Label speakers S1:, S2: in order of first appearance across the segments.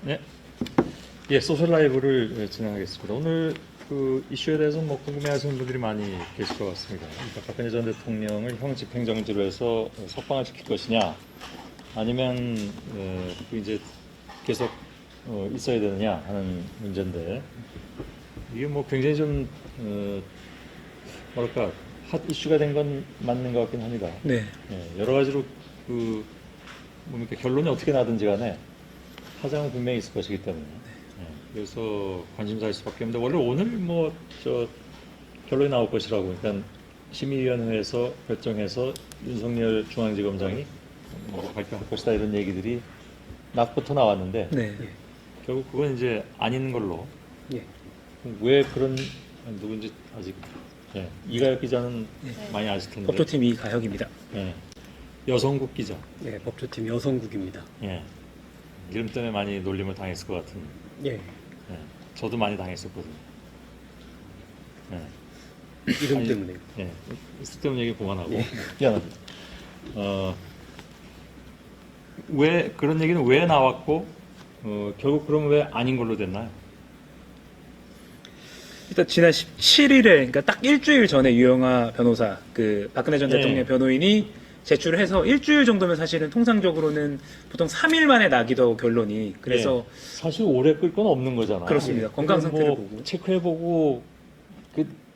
S1: 네, 예, 소셜 라이브를 진행하겠습니다. 오늘 그 이슈에 대해서 뭐 궁금해하시는 분들이 많이 계실 것 같습니다. 그러니까 박근혜 전 대통령을 형 집행정지로 해서 석방을 시킬 것이냐, 아니면 그 이제 계속 있어야 되느냐 하는 문제인데, 이게 뭐 굉장히 좀 뭐랄까 핫 이슈가 된 건 맞는 것 같긴 합니다.
S2: 네.
S1: 예, 여러 가지로 그 뭡니까 결론이 어떻게 나든지 간에 파장은 분명히 있을 것이기 때문에 예, 그래서 관심사일 수밖에 없는데, 원래 오늘 뭐 저 결론이 나올 것이라고, 그러니까 심의위원회에서 결정해서 윤석열 중앙지검장이 뭐 발표할 것이다 이런 얘기들이 낮부터 나왔는데,
S2: 네.
S1: 결국 그건 이제 아닌 걸로.
S3: 예.
S1: 왜 그런, 누군지 아직 이가혁 기자는 많이 아실 텐데.
S2: 법조팀 이가혁입니다.
S1: 예, 여성국 기자.
S3: 예, 법조팀 여성국입니다.
S1: 예, 이름 때문에 많이 놀림을 당했을 것 같은.
S3: 예.
S1: 예, 저도 많이 당했었거든요. 예,
S3: 이름
S1: 아니,
S3: 때문에.
S1: 예, 쓸데없는 얘기 그만하고.
S3: 예.
S1: 미안합니다. 왜 그런 얘기는 왜 나왔고, 결국 그러면 왜 아닌 걸로 됐나요?
S2: 일단 지난 17일에, 그러니까 딱 일주일 전에 유영하 변호사, 그 박근혜 전
S1: 예.
S2: 대통령 변호인이 제출을 해서 일주일 정도면 사실은 통상적으로는 보통 3일 만에 나기도 하고 결론이. 그래서
S1: 예, 사실 오래 끌 건 없는 거잖아요.
S2: 그렇습니다.
S1: 예.
S2: 건강
S1: 그건
S2: 상태를
S1: 뭐
S2: 보고.
S1: 체크해보고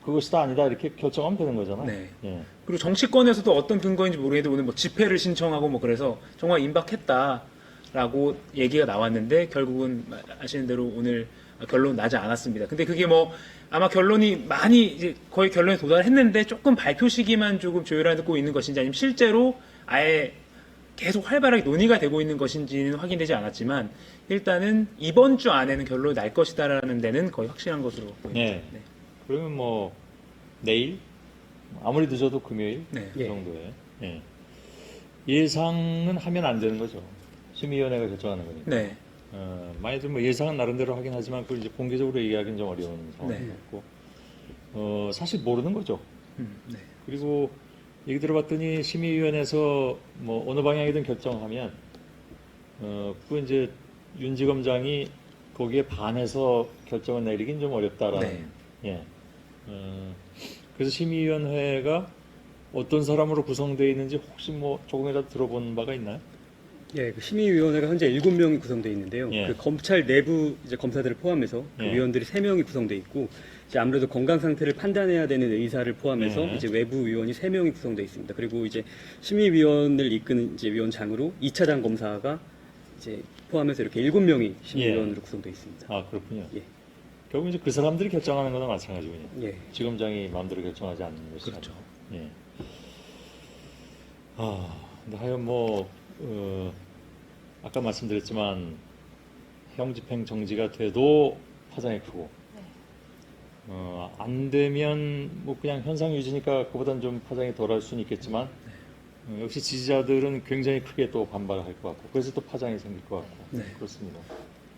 S1: 그것이다 아니다 이렇게 결정하면 되는 거잖아요.
S2: 네.
S1: 예.
S2: 그리고 정치권에서도 어떤 근거인지 모르겠는데 오늘 뭐 집회를 신청하고 뭐 그래서 정말 임박했다라고 얘기가 나왔는데, 결국은 아시는 대로 오늘 결론 나지 않았습니다. 근데 그게 뭐 아마 결론이 많이 이제 거의 결론에 도달했는데 조금 발표 시기만 조금 조율하고 있는 것인지, 아니면 실제로 아예 계속 활발하게 논의가 되고 있는 것인지는 확인되지 않았지만, 일단은 이번 주 안에는 결론이 날 것이다라는 데는 거의 확실한 것으로 보입니다.
S1: 네. 그러면 뭐 내일, 아무리 늦어도 금요일
S2: 네.
S1: 그
S3: 예.
S1: 정도에 예상은 하면 안 되는 거죠. 심의위원회가 결정하는 거니까.
S2: 네.
S1: 많이들 뭐 예상은 나름대로 하긴 하지만 그걸 이제 공개적으로 얘기하기는 좀 어려운 상황인
S2: 네.
S1: 것 같고, 사실 모르는 거죠.
S2: 네.
S1: 그리고 얘기 들어봤더니 심의위원회에서 뭐 어느 방향이든 결정하면 그 이제 윤 지검장이 거기에 반해서 결정을 내리긴 좀 어렵다라는.
S2: 네.
S1: 예. 그래서 심의위원회가 어떤 사람으로 구성되어 있는지 혹시 뭐 조금이라도 들어본 바가 있나요?
S3: 예, 그 심의위원회가 현재 7명이 구성되어 있는데요.
S1: 예.
S3: 그 검찰 내부 이제 검사들을 포함해서 그
S1: 예.
S3: 위원들이 3명이 구성되어 있고, 이제 아무래도 건강 상태를 판단해야 되는 의사를 포함해서
S1: 예.
S3: 이제 외부 위원이 3명이 구성되어 있습니다. 그리고 이제 심의위원을 이끄는 이제 위원장으로 2차장 검사가 이제 포함해서 이렇게 7명이 심의위원으로 구성되어 있습니다.
S1: 아, 그렇군요.
S3: 예.
S1: 결국 이제 그 사람들이 결정하는 거나 마찬가지군요.
S3: 예.
S1: 지검장이 마음대로 결정하지 않는 것이.
S2: 그렇죠.
S1: 예. 근데 하여간 뭐 아까 말씀드렸지만 형 집행 정지가 돼도 파장이 크고, 안 되면 뭐 그냥 현상 유지니까 그보다는 좀 파장이 덜할 수는 있겠지만, 역시 지지자들은 굉장히 크게 또 반발할 것 같고, 그래서 또 파장이 생길 것 같고.
S2: 네.
S1: 그렇습니다.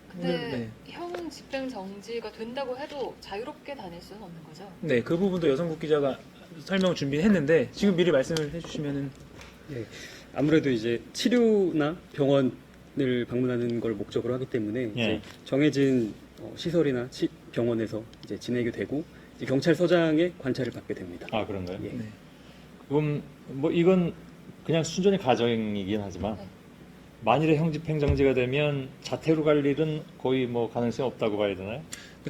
S4: 근데
S2: 네.
S4: 형 집행 정지가 된다고 해도 자유롭게 다닐 수는 없는 거죠?
S2: 네, 그 부분도 여성국 기자가 설명을 준비했는데 지금 미리 말씀을 해주시면은.
S3: 예. 아무래도 이제 치료나 병원을 방문하는 걸 목적으로 하기 때문에
S1: 예.
S3: 이제 정해진 시설이나 병원에서 이제 지내게 되고, 이제 경찰서장의 관찰을 받게 됩니다.
S1: 아, 그런가요?
S3: 예.
S2: 네.
S1: 그럼 뭐 이건 그냥 순전히 가정이긴 하지만,
S4: 네.
S1: 만일에 형 집행 정지가 되면 자퇴로 갈 일은 거의 뭐 가능성이 없다고 봐야 되나요?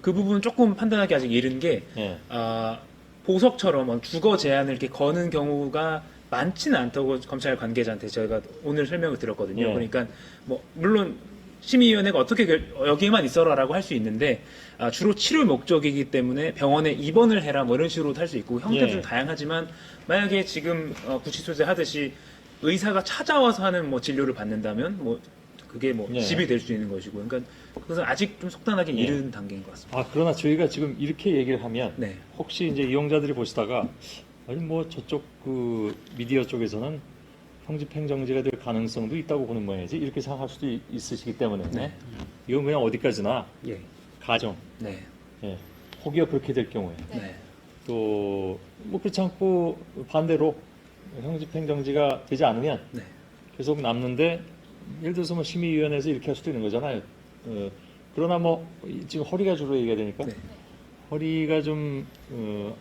S2: 그 부분은 조금 판단하기 아직 이른 게,
S1: 예.
S2: 보석처럼 주거 제한을 이렇게 거는 경우가 많지는 않다고 검찰 관계자한테 저희가 오늘 설명을 드렸거든요.
S1: 예.
S2: 그러니까 뭐 물론 심의위원회가 어떻게 여기에만 있어라라고 할 수 있는데, 주로 치료 목적이기 때문에 병원에 입원을 해라 뭐 이런 식으로 할 수 있고, 형태도
S1: 예.
S2: 좀 다양하지만 만약에 지금 구치소재 하듯이 의사가 찾아와서 하는 뭐 진료를 받는다면 뭐 그게 뭐
S1: 예.
S2: 집이 될 수 있는 것이고, 그러니까 그것은 아직 좀 속단하기
S1: 예.
S2: 이른 단계인 것 같습니다.
S1: 그러나 저희가 지금 이렇게 얘기를 하면,
S2: 네.
S1: 혹시 이제 이용자들이 보시다가 아니 뭐 저쪽 그 미디어 쪽에서는 형 집행 정지가 될 가능성도 있다고 보는 모양이지 이렇게 생각할 수도 있으시기 때문에,
S2: 네.
S1: 이건 그냥 어디까지나
S3: 예.
S1: 가정,
S2: 네.
S1: 예, 혹여 그렇게 될 경우에
S2: 네.
S1: 또 뭐 그렇지 않고 반대로 형 집행 정지가 되지 않으면
S2: 네.
S1: 계속 남는데 예를 들어서 뭐 심의위원회에서 이렇게 할 수도 있는 거잖아요. 그러나 뭐 지금 허리가 주로 얘기가 되니까
S2: 네.
S1: 허리가 좀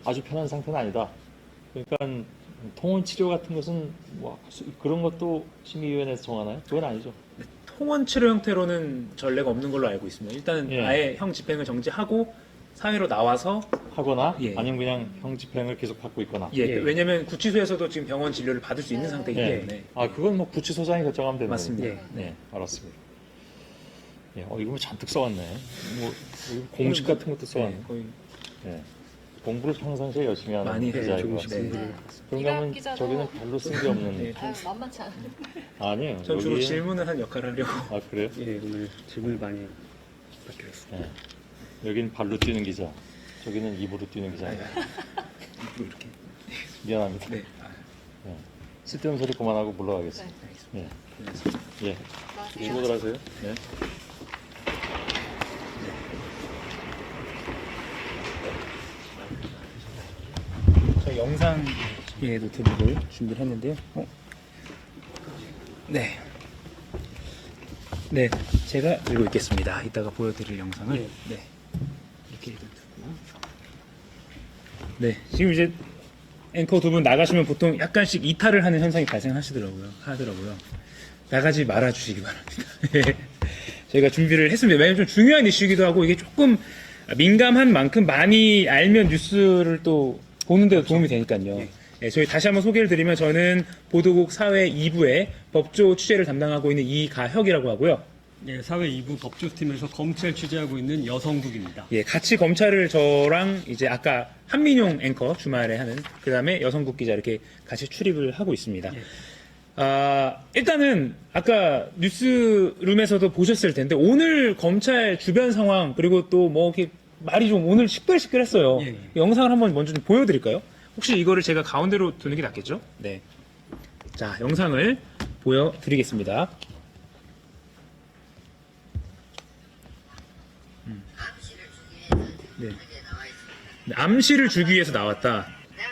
S1: 아주 편한 상태는 아니다. 그러니까 통원 치료 같은 것은 뭐 그런 것도 심의위원회에서 정하나요? 그건 아니죠.
S2: 통원 치료 형태로는 전례가 없는 걸로 알고 있습니다. 일단은
S1: 예.
S2: 아예 형 집행을 정지하고 사회로 나와서
S1: 하거나
S2: 예.
S1: 아니면 그냥 형 집행을 계속 받고 있거나.
S2: 예,
S3: 예.
S2: 왜냐면 구치소에서도 지금 병원 진료를 받을 수 있는 상태이기
S1: 예.
S2: 때문에
S1: 아 그건 뭐 구치소장이 결정하면 되는
S2: 맞습니다.
S1: 거니까. 네, 알았습니다. 예, 이거 뭐 잔뜩 써왔네. 뭐 공식 같은 것도 써왔네.
S2: 네, 거의
S1: 예. 공부를 평상시에 열심히 하는
S2: 많이 해요,
S1: 기자인 것
S3: 조금씩
S1: 같습니다.
S3: 공부를.
S1: 그런가 하면
S4: 이학 기자도-
S1: 저기는 별로 쓴 게 없는.
S2: 네.
S4: 아유, 만만치 않은.
S1: 아니에요.
S2: 전 주로
S1: 여기에-
S2: 질문을 한 역할을 하려고
S1: 아 그래요?
S3: 예, 오늘 질문을 많이 받기로 했습니다.
S1: 예. 여기는 발로 뛰는 기자, 저기는 입으로 뛰는 기자.
S2: 앞으로 이렇게
S1: 미안합니다.
S2: 네,
S1: 예. 쓸데없는 소리 그만하고 물러가겠습니다.
S2: 알겠습니다.
S1: 예. 예.
S4: 마세요.
S1: 수고들 하세요. 예.
S2: 저 영상에 노트북을 준비를 했는데요. 네. 네, 제가 들고 있겠습니다. 이따가 보여드릴 영상을.
S3: 네.
S2: 네. 이렇게 두고. 네, 지금 이제 앵커 두 분 나가시면 보통 약간씩 이탈을 하는 현상이 발생하더라고요. 나가지 말아 주시기 바랍니다. 예. 저희가 준비를 했습니다. 왜냐면 좀 중요한 이슈이기도 하고 이게 조금 민감한 만큼 많이 알면 뉴스를 또 보는데도 도움이 되니까요. 네, 저희 다시 한번 소개를 드리면 저는 보도국 사회 2부의 법조 취재를 담당하고 있는 이가혁이라고 하고요.
S3: 예, 사회 2부 법조팀에서 검찰 취재하고 있는 여성국입니다.
S2: 예, 같이 검찰을 저랑 이제 아까 한민용 앵커 주말에 하는 그 다음에 여성국 기자 이렇게 같이 출입을 하고 있습니다.
S3: 예.
S2: 일단은 아까 뉴스룸에서도 보셨을 텐데 오늘 검찰 주변 상황 그리고 또 뭐 이렇게 말이 좀 오늘 시끌시끌했어요.
S3: 예, 예.
S2: 영상을 한번 먼저 좀 보여드릴까요? 혹시 이거를 제가 가운데로 두는 게 낫겠죠? 네. 자, 영상을 보여드리겠습니다. 네. 암시를 주기 위해서 나왔다.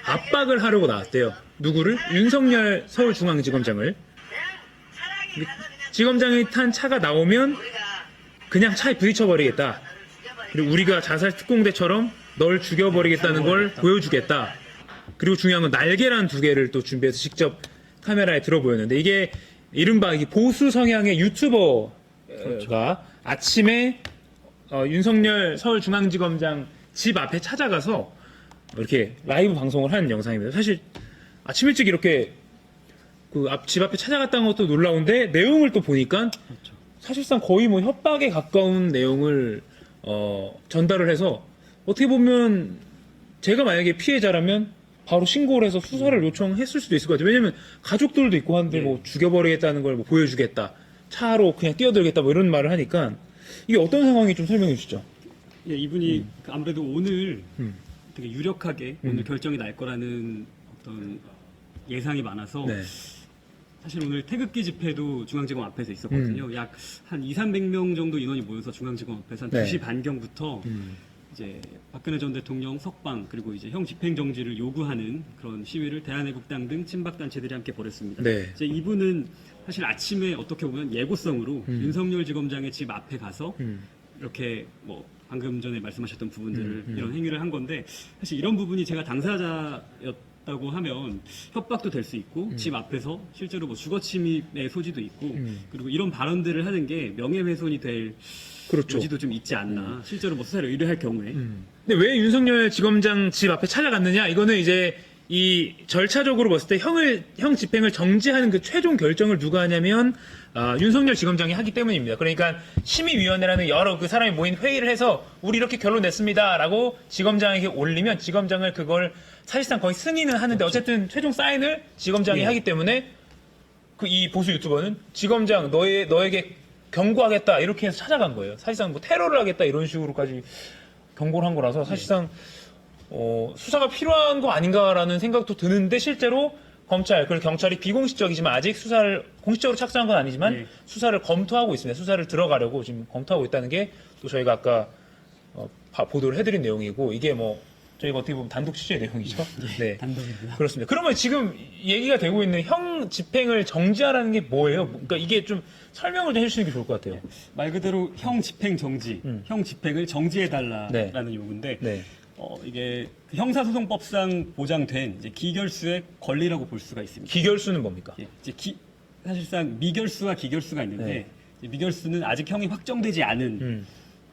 S2: 압박을 하려고 나왔대요. 누구를? 윤석열 서울중앙지검장을. 지검장이 탄 차가 나오면 그냥 차에 부딪혀버리겠다. 그리고 우리가 자살 특공대처럼 널 죽여버리겠다는 걸 보여주겠다. 그리고 중요한 건 날개란 2개를 또 준비해서 직접 카메라에 들어 보였는데 이게 이른바 이 보수 성향의 유튜버가 아침에 윤석열 서울중앙지검장 집 앞에 찾아가서 이렇게 라이브 방송을 한 영상입니다. 사실 아침 일찍 이렇게 그 집 앞에 찾아갔다는 것도 놀라운데 내용을 또 보니까 사실상 거의 뭐 협박에 가까운 내용을 전달을 해서 어떻게 보면 제가 만약에 피해자라면 바로 신고를 해서 수사를 요청했을 수도 있을 것 같아요. 왜냐면 가족들도 있고 한데 뭐 죽여버리겠다는 걸 뭐 보여주겠다. 차로 그냥 뛰어들겠다 뭐 이런 말을 하니까 이게 어떤 상황이 좀 설명해 주시죠.
S3: 예, 이분이 아무래도 오늘 되게 유력하게
S2: 음.
S3: 오늘 결정이 날 거라는 어떤 예상이 많아서
S2: 네.
S3: 사실 오늘 태극기 집회도 중앙지검 앞에서 있었거든요. 약 한 200~300명 정도 인원이 모여서 중앙지검 앞에서 한
S2: 네.
S3: 2시 반경부터 이제 박근혜 전 대통령 석방 그리고 이제 형 집행 정지를 요구하는 그런 시위를 대한애국당 등 친박 단체들이 함께 벌였습니다.
S2: 네.
S3: 이제 이분은 사실 아침에 어떻게 보면 예고성으로 윤석열 지검장의 집 앞에 가서 이렇게 뭐 방금 전에 말씀하셨던 부분들을 이런 행위를 한 건데 사실 이런 부분이 제가 당사자였다고 하면 협박도 될 수 있고 집 앞에서 실제로 뭐 주거 침입의 소지도 있고 그리고 이런 발언들을 하는 게 명예훼손이 될
S2: 그렇죠.
S3: 여지도 좀 있지 않나 실제로 뭐 수사를 의뢰할 경우에
S2: 근데 왜 윤석열 지검장 집 앞에 찾아갔느냐? 이거는 이제 이 절차적으로 봤을 때 형 집행을 정지하는 그 최종 결정을 누가 하냐면 윤석열 지검장이 하기 때문입니다. 그러니까 심의위원회라는 여러 그 사람이 모인 회의를 해서 우리 이렇게 결론 냈습니다라고 지검장에게 올리면 지검장을 그걸 사실상 거의 승인은 하는데 어쨌든 최종 사인을 지검장이
S3: 예.
S2: 하기 때문에 그 이 보수 유튜버는 지검장 너에게 경고하겠다 이렇게 해서 찾아간 거예요. 사실상 뭐 테러를 하겠다 이런 식으로까지 경고를 한 거라서 사실상 수사가 필요한 거 아닌가라는 생각도 드는데 실제로 검찰 그리고 경찰이 비공식적이지만 아직 수사를 공식적으로 착수한 건 아니지만
S3: 네.
S2: 수사를 검토하고 있습니다. 수사를 들어가려고 지금 검토하고 있다는 게 또 저희가 아까 보도를 해드린 내용이고 이게 뭐 저희가 어떻게 보면 단독 취재 내용이죠. 네.
S3: 단독입니다.
S2: 그렇습니다. 그러면 지금 얘기가 되고 있는 형 집행을 정지하라는 게 뭐예요? 그러니까 이게 좀 설명을 좀 해주시는 게 좋을 것 같아요.
S3: 말 그대로 형 집행 정지, 형 집행을 정지해달라라는
S2: 네.
S3: 요구인데
S2: 네.
S3: 이게 그 형사소송법상 보장된 이제 기결수의 권리라고 볼 수가 있습니다.
S2: 기결수는 뭡니까?
S3: 예, 이제 사실상 미결수와 기결수가 있는데
S2: 네.
S3: 이제 미결수는 아직 형이 확정되지 않은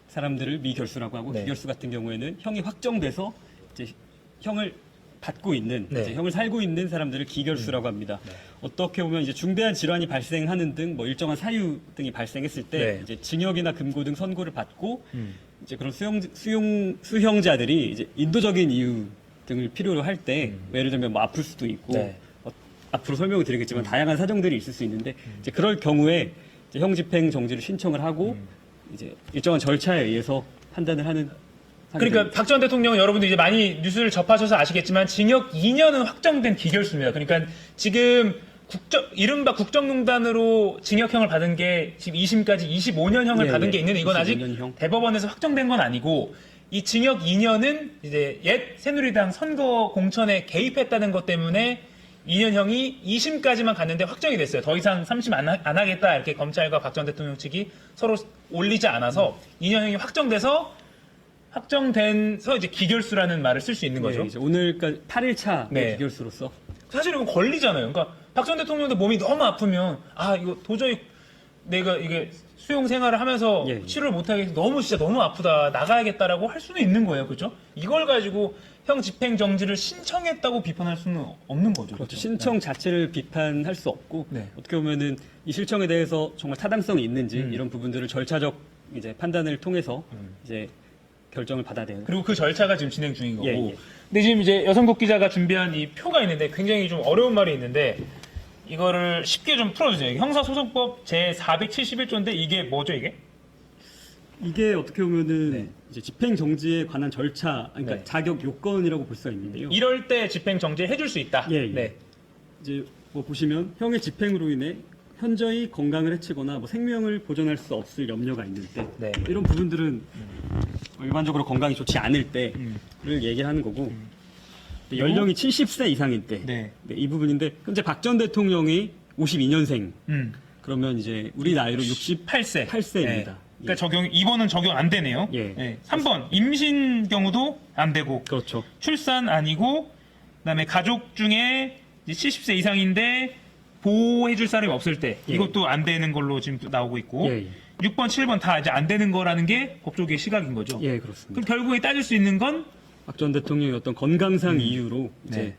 S3: 사람들을 미결수라고 하고
S2: 네.
S3: 기결수 같은 경우에는 형이 확정돼서 이제 형을 받고 있는
S2: 네.
S3: 이제 형을 살고 있는 사람들을 기결수라고 합니다. 어떻게 보면 이제 중대한 질환이 발생하는 등 뭐 일정한 사유 등이 발생했을 때
S2: 네.
S3: 이제 징역이나 금고 등 선고를 받고 이제 그런 수형자들이 이제 인도적인 이유 등을 필요로 할 때 예를 들면 뭐 아플 수도 있고
S2: 네.
S3: 앞으로 설명을 드리겠지만 다양한 사정들이 있을 수 있는데 이제 그럴 경우에 이제 형 집행 정지를 신청을 하고 이제 일정한 절차에 의해서 판단을 하는
S2: 그러니까 박 전 대통령 여러분들 이제 많이 뉴스를 접하셔서 아시겠지만 징역 2년은 확정된 기결수입니다. 그러니까 지금 이른바 국정농단으로 징역형을 받은 게 지금 2심까지 25년형을
S3: 예,
S2: 받은
S3: 예.
S2: 게 있는데 이건 아직
S3: 25년형.
S2: 대법원에서 확정된 건 아니고 이 징역 2년은 이제 옛 새누리당 선거 공천에 개입했다는 것 때문에 2년형이 2심까지만 갔는데 확정이 됐어요. 더 이상 3심 안 하겠다 이렇게 검찰과 박 전 대통령 측이 서로 올리지 않아서 2년형이 확정돼서 이제 기결수라는 말을 쓸 수 있는 거죠.
S3: 네, 이제 오늘까지 8일차
S2: 네.
S3: 기결수로서
S2: 사실 이건 권리잖아요. 그러니까 박 전 대통령도 몸이 너무 아프면 아 이거 도저히 내가 이게 수용 생활을 하면서
S3: 예, 예.
S2: 치료를 못하겠어 진짜 너무 아프다 나가야겠다라고 할 수는 있는 거예요, 그렇죠? 이걸 가지고 형 집행 정지를 신청했다고 비판할 수는 없는 거죠.
S3: 그렇죠. 신청 자체를 비판할 수 없고
S2: 네.
S3: 어떻게 보면은 이 실청에 대해서 정말 타당성이 있는지 이런 부분들을 절차적 이제 판단을 통해서 이제 결정을 받아야 되는.
S2: 그리고 그 절차가 지금 진행 중인 거고.
S3: 예, 예.
S2: 근데 지금 이제 여성국 기자가 준비한 이 표가 있는데 굉장히 좀 어려운 말이 있는데 이거를 쉽게 좀 풀어주세요. 형사소송법 제 471조인데 이게 뭐죠 이게?
S3: 이게 어떻게 보면은
S2: 네.
S3: 이제 집행 정지에 관한 절차, 그러니까
S2: 네.
S3: 자격 요건이라고 볼 수가 있는데요.
S2: 이럴 때 집행 정지 해줄 수 있다.
S3: 예, 예.
S2: 네.
S3: 이제 뭐 보시면 형의 집행으로 인해 현저히 건강을 해치거나 뭐 생명을 보존할 수 없을 염려가 있는 때
S2: 네.
S3: 이런 부분들은 일반적으로 건강이 좋지 않을 때를 얘기하는 거고 연령이 70세 이상일 때
S2: 네.
S3: 이 부분인데 현재 박 전 대통령이 52년생
S2: 음.
S3: 그러면 이제 우리 나이로
S2: 8세.
S3: 68세입니다.
S2: 그러니까 2번은 적용 안 되네요.
S3: 예.
S2: 3번 임신 경우도 안 되고
S3: 그렇죠.
S2: 출산 아니고 그다음에 가족 중에 이제 70세 이상인데 보호해줄 사람이 없을 때
S3: 예.
S2: 이것도 안 되는 걸로 지금 또 나오고 있고
S3: 예,
S2: 6번, 7번 다 이제 안 되는 거라는 게 법조계의 시각인 거죠.
S3: 예, 그렇습니다.
S2: 그럼 결국에 따질 수 있는 건
S3: 박 전 대통령의 어떤 건강상 이유로 이제
S2: 네.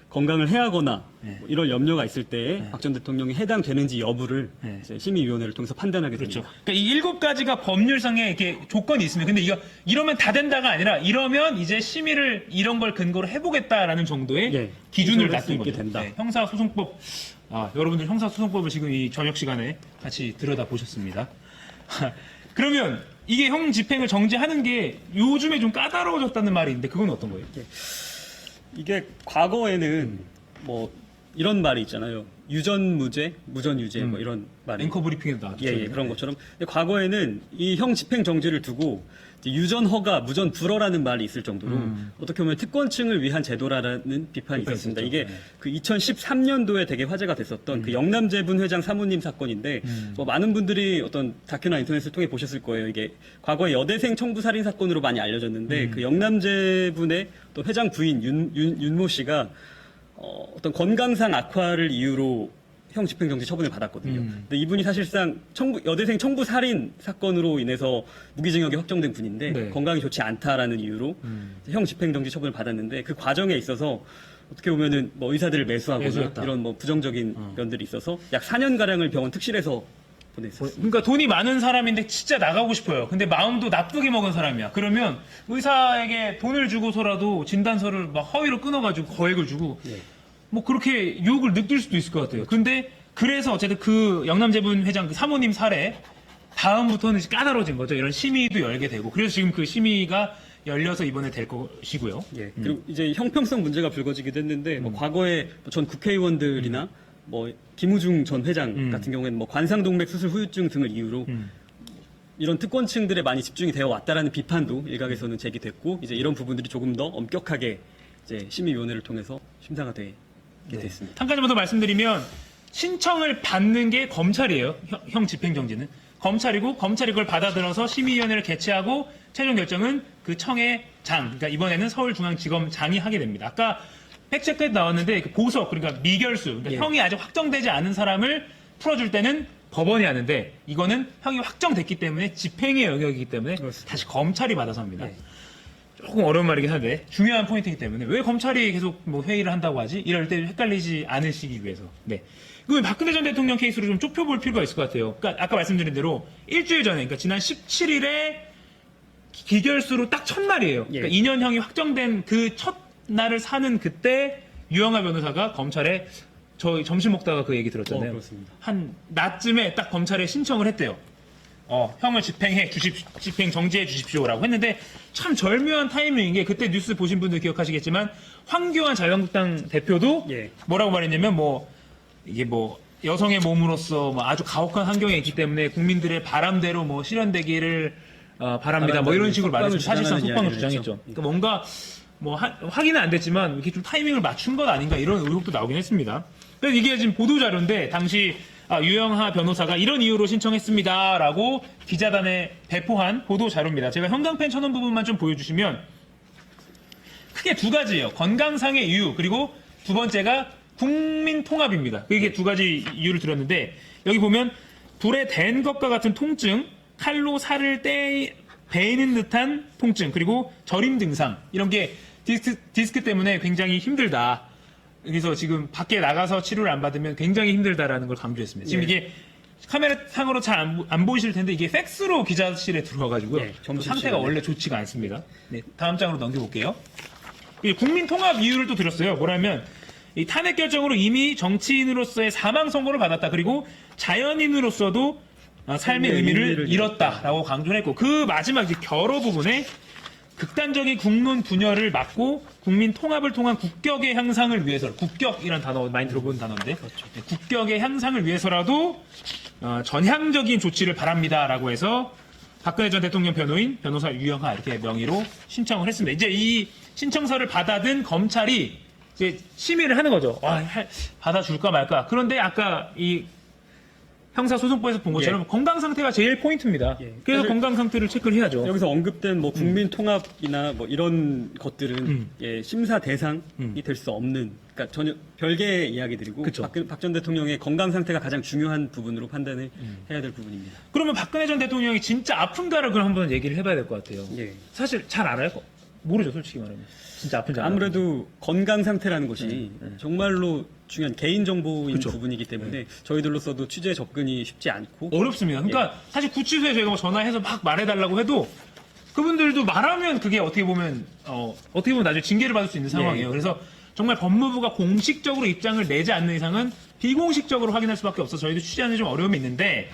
S3: 건강을 해하거나
S2: 네.
S3: 뭐 이럴 염려가 있을 때에 박 전 대통령이 해당되는지 여부를
S2: 네.
S3: 이제 심의위원회를 통해서 판단하게
S2: 그렇죠.
S3: 됩니다.
S2: 그러니까 이 7가지가 법률상의 이렇게 조건이 있으면 근데 이러면 다 된다가 아니라 이러면 이제 심의를 이런 걸 근거로 해보겠다라는 정도의
S3: 예,
S2: 기준을
S3: 할수
S2: 놔둔
S3: 있게
S2: 거죠.
S3: 된다.
S2: 네, 형사소송법 여러분들 형사소송법을 지금 이 저녁 시간에 같이 들여다 보셨습니다. 그러면 이게 형 집행을 정지하는 게 요즘에 좀 까다로워졌다는 말이 있는데 그건 어떤 거예요?
S3: 이게 과거에는 뭐 이런 말이 있잖아요. 유전무죄, 무전유죄 뭐 이런 말이
S2: 앵커 브리핑에도 나왔죠.
S3: 예, 그런 것처럼 근데 과거에는 이 형 집행 정지를 두고 이제 유전 허가, 무전 불허라는 말이 있을 정도로 어떻게 보면 특권층을 위한 제도라는 비판이 있었습니다.
S2: 있었죠.
S3: 이게 그 2013년도에 되게 화제가 됐었던 그 영남재분 회장 사모님 사건인데 뭐 많은 분들이 어떤 다큐나 인터넷을 통해 보셨을 거예요. 이게 과거에 여대생 청부 살인 사건으로 많이 알려졌는데 그 영남재분의 또 회장 부인 윤모 씨가 어떤 건강상 악화를 이유로 형 집행정지 처분을 받았거든요. 근데 이분이 사실상 여대생 청부 살인 사건으로 인해서 무기징역이 확정된 분인데
S2: 네.
S3: 건강이 좋지 않다라는 이유로 형 집행정지 처분을 받았는데 그 과정에 있어서 어떻게 보면은 뭐 의사들을 매수하거나
S2: 매수했다.
S3: 이런 뭐 부정적인 면들이 있어서 약 4년 가량을 병원 특실에서 보냈었어요.
S2: 그러니까 돈이 많은 사람인데 진짜 나가고 싶어요. 근데 마음도 나쁘게 먹은 사람이야. 그러면 의사에게 돈을 주고서라도 진단서를 막 허위로 끊어가지고 거액을 주고 뭐 그렇게 유혹을 느낄 수도 있을 것 같아요. 근데 그래서 어쨌든 그 영남재분 회장 그 사모님 사례 다음부터는 이제 까다로워진 거죠. 이런 심의도 열게 되고 그래서 지금 그 심의가 열려서 이번에 될 것이고요.
S3: 예. 그리고 이제 형평성 문제가 불거지기도 했는데 뭐 과거에 전 국회의원들이나 뭐 김우중 전 회장 같은 경우에는 뭐 관상동맥 수술 후유증 등을 이유로 이런 특권층들에 많이 집중이 되어 왔다라는 비판도 일각에서는 제기됐고 이제 이런 부분들이 조금 더 엄격하게 이제 심의위원회를 통해서 심사가 되게 됐습니다.
S2: 한 가지만 더 말씀드리면 신청을 받는 게 검찰이에요. 형 집행정지는 검찰이고 검찰이 그걸 받아들여서 심의위원회를 개최하고 최종 결정은 그 청의 장, 그러니까 이번에는 서울중앙지검장이 하게 됩니다. 아까 팩트체크에 나왔는데 그 보석, 그러니까 미결수, 그러니까
S3: 예.
S2: 형이 아직 확정되지 않은 사람을 풀어줄 때는 법원이 하는데 이거는 형이 확정됐기 때문에 집행의 영역이기 때문에
S3: 그렇습니다.
S2: 다시 검찰이 받아서 합니다.
S3: 예.
S2: 조금 어려운 말이긴 한데 중요한 포인트이기 때문에 왜 검찰이 계속 뭐 회의를 한다고 하지? 이럴 때 헷갈리지 않으시기 위해서. 네. 그 박근혜 전 대통령 케이스로 좀 좁혀볼 필요가 있을 것 같아요. 그러니까 아까 말씀드린 대로 일주일 전에, 그러니까 지난 17일에 기결수로 딱 첫날이에요.
S3: 예.
S2: 그러니까 2년형이 확정된 그 첫날을 사는 그때 유영하 변호사가 검찰에 저희 점심 먹다가 그 얘기 들었잖아요.
S3: 그렇습니다.
S2: 한 낮쯤에 딱 검찰에 신청을 했대요. 형을 집행 정지해 주십시오라고 했는데 참 절묘한 타이밍인 게 그때 뉴스 보신 분들 기억하시겠지만 황교안 자유한국당 대표도
S3: 예.
S2: 뭐라고 말했냐면 이게 여성의 몸으로서 아주 가혹한 환경에 있기 때문에 국민들의 바람대로 실현되기를 바랍니다. 이런 식으로 말해서 사실상
S3: 주장하는
S2: 속방을
S3: 이야기를
S2: 주장했죠.
S3: 했죠.
S2: 그러니까 뭔가 확인은 안 됐지만 이렇게 좀 타이밍을 맞춘 것 아닌가 이런 의혹도 나오긴 했습니다. 그래서 이게 지금 보도 자료인데 당시 유영하 변호사가 이런 이유로 신청했습니다라고 기자단에 배포한 보도 자료입니다. 제가 형광펜 쳐놓은 부분만 좀 보여주시면 크게 두 가지예요. 건강상의 이유 그리고 두 번째가 국민 통합입니다. 이게 두 가지 이유를 들었는데 여기 보면 불에 댄 것과 같은 통증, 칼로 살을 베이는 듯한 통증 그리고 저림 증상 이런 게 디스크 때문에 굉장히 힘들다. 그래서 지금 밖에 나가서 치료를 안 받으면 굉장히 힘들다라는 걸 강조했습니다. 지금
S3: 예.
S2: 이게 카메라 상으로 잘 안 보이실 텐데 이게 팩스로 기자실에 들어와가지고요.
S3: 예, 점심
S2: 상태가
S3: 시간에.
S2: 원래 좋지가 않습니다. 네, 다음 장으로 넘겨볼게요. 이 국민 통합 이유를 또 들었어요. 뭐라면 이 탄핵 결정으로 이미 정치인으로서의 사망 선고를 받았다. 그리고 자연인으로서도 삶의 의미를 잃었다라고 강조를 했고 그 마지막 이제 결어 부분에 극단적인 국론 분열을 막고 국민 통합을 통한 국격의 향상을 위해서 국격이라는 단어 많이 들어본 단어인데 네, 국격의 향상을 위해서라도 전향적인 조치를 바랍니다라고 해서 박근혜 전 대통령 변호인 변호사 유영하 이렇게 명의로 신청을 했습니다. 이제 이 신청서를 받아든 검찰이 이제 심의를 하는 거죠. 받아줄까 말까. 그런데 아까 이 형사소송법에서 본 것처럼 건강 상태가 제일 포인트입니다.
S3: 예.
S2: 그래서
S3: 사실
S2: 건강 상태를 체크를 해야죠.
S3: 여기서 언급된 국민 통합이나 이런 것들은 심사 대상이 될 수 없는, 그러니까 전혀 별개의 이야기들이고
S2: 그쵸.
S3: 박 전 대통령의 건강 상태가 가장 중요한 부분으로 판단을 해야 될 부분입니다.
S2: 그러면 박근혜 전 대통령이 진짜 아픈가를 그럼 한번 얘기를 해봐야 될 것 같아요.
S3: 예.
S2: 사실 잘 알아요? 모르죠, 솔직히 말하면. 진짜 아픈지 안
S3: 아무래도 건강 상태라는 것이 정말로 중요한 개인 정보인
S2: 그쵸.
S3: 부분이기 때문에 저희들로서도 취재 접근이 쉽지 않고
S2: 어렵습니다. 그러니까 사실 구치소에 저희가 전화해서 막 말해달라고 해도 그분들도 말하면 그게 어떻게 보면 나중에 징계를 받을 수 있는 상황이에요. 그래서 정말 법무부가 공식적으로 입장을 내지 않는 이상은 비공식적으로 확인할 수밖에 없어서 저희도 취재하는 데 좀 어려움이 있는데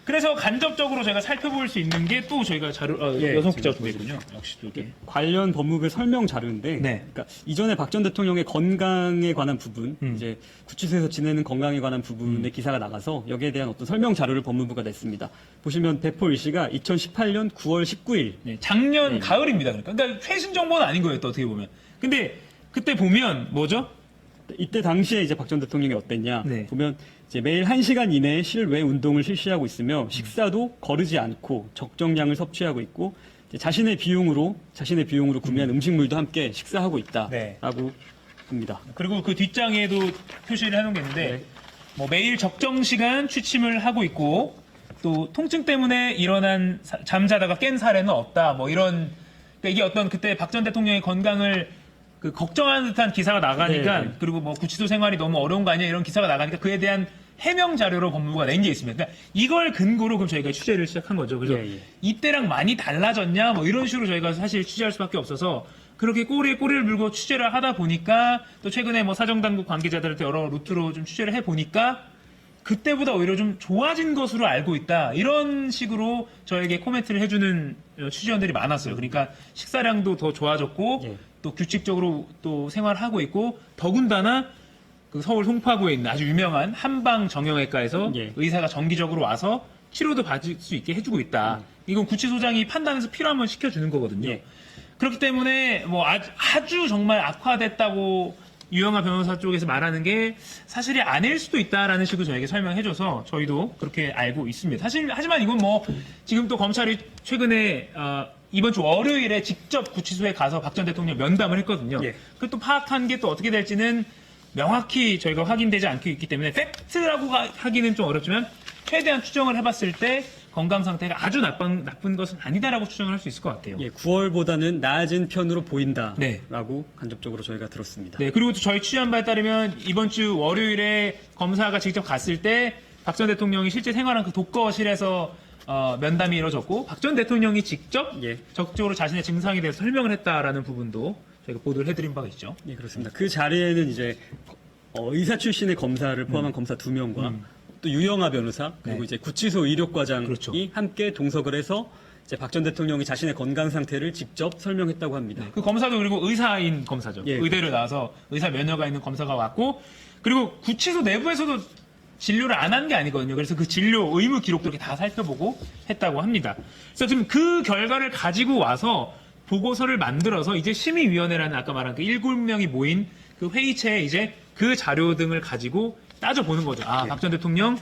S2: 그래서 간접적으로 저희가 살펴볼 수 있는 게 또 저희가 여성 기자가 준비했군요. 역시 또 이렇게.
S3: 관련 법무부의 설명 자료인데,
S2: 네.
S3: 그러니까 이전에 박 전 대통령의 건강에 관한 부분, 이제 구치소에서 지내는 건강에 관한 부분의 기사가 나가서 여기에 대한 어떤 설명 자료를 법무부가 냈습니다. 보시면 배포 일시가 2018년 9월 19일.
S2: 네, 작년 가을입니다. 그러니까 최신 정보는 아닌 거예요. 또 어떻게 보면. 근데 그때 보면 뭐죠?
S3: 이때 당시에 이제 박 전 대통령이 어땠냐
S2: 네.
S3: 보면 이제 매일 1시간 이내에 실외 운동을 실시하고 있으며 식사도 거르지 않고 적정량을 섭취하고 있고 이제 자신의 비용으로 구매한 음식물도 함께 식사하고 있다라고
S2: 네.
S3: 합니다.
S2: 그리고 그 뒷장에도 표시를 해놓은 게 있는데 매일 적정 시간 취침을 하고 있고 또 통증 때문에 일어난 잠자다가 깬 사례는 없다. 이런 그러니까 이게 어떤 그때 박 전 대통령의 건강을 걱정하는 듯한 기사가 나가니까
S3: 네.
S2: 그리고 구치소 생활이 너무 어려운 거 아니야 이런 기사가 나가니까 그에 대한 해명 자료로 법무부가 낸 게 있습니다. 그러니까 이걸 근거로 그럼 저희가 취재를 시작한 거죠. 그래서 이때랑 많이 달라졌냐 이런 식으로 저희가 사실 취재할 수밖에 없어서 그렇게 꼬리에 꼬리를 물고 취재를 하다 보니까 또 최근에 사정당국 관계자들한테 여러 루트로 좀 취재를 해 보니까 그때보다 오히려 좀 좋아진 것으로 알고 있다. 이런 식으로 저에게 코멘트를 해주는 취재원들이 많았어요. 그러니까 식사량도 더 좋아졌고 또 규칙적으로 또 생활하고 있고 더군다나 그 서울 송파구에 있는 아주 유명한 한방 정형외과에서 의사가 정기적으로 와서 치료도 받을 수 있게 해주고 있다. 이건 구치소장이 판단해서 필요하면 시켜주는 거거든요.
S3: 예.
S2: 그렇기 때문에 뭐 아주 정말 악화됐다고 유영아 변호사 쪽에서 말하는 게 사실이 아닐 수도 있다라는 식으로 저에게 설명해줘서 저희도 그렇게 알고 있습니다. 하지만 이건 뭐 지금 또 검찰이 최근에 이번 주 월요일에 직접 구치소에 가서 박 전 대통령 면담을 했거든요.
S3: 예.
S2: 그 또 파악한 게 또 어떻게 될지는 명확히 저희가 확인되지 않고 있기 때문에 팩트라고 하기는 좀 어렵지만 최대한 추정을 해봤을 때 건강 상태가 아주 나쁜 것은 아니다라고 추정을 할 수 있을 것 같아요.
S3: 예, 9월보다는 나아진 편으로 보인다라고
S2: 네.
S3: 간접적으로 저희가 들었습니다.
S2: 네, 그리고 또 저희 취재한 바에 따르면 이번 주 월요일에 검사가 직접 갔을 때 박 전 대통령이 실제 생활한 그 독거실에서 면담이 이루어졌고 박 전 대통령이 직접
S3: 예.
S2: 적극적으로 자신의 증상에 대해서 설명을 했다라는 부분도 저희가 보도를 해드린 바가 있죠.
S3: 예, 그렇습니다. 그 자리에는 이제 의사 출신의 검사를 포함한 검사 2명과 또 유영아 변호사 그리고
S2: 네.
S3: 이제 구치소 의료과장이
S2: 그렇죠.
S3: 함께 동석을 해서 이제 박 전 대통령이 자신의 건강 상태를 직접 설명했다고 합니다.
S2: 그 검사도 그리고 의사인 검사죠.
S3: 예.
S2: 의대를 나와서 의사 면허가 있는 검사가 왔고 그리고 구치소 내부에서도 진료를 안 한 게 아니거든요. 그래서 그 진료 의무 기록도 이렇게 다 살펴보고 했다고 합니다. 그래서 지금 그 결과를 가지고 와서 보고서를 만들어서 이제 심의위원회라는 아까 말한 그 7명이 모인 그 회의체에 이제 그 자료 등을 가지고 따져보는 거죠. 박 전 대통령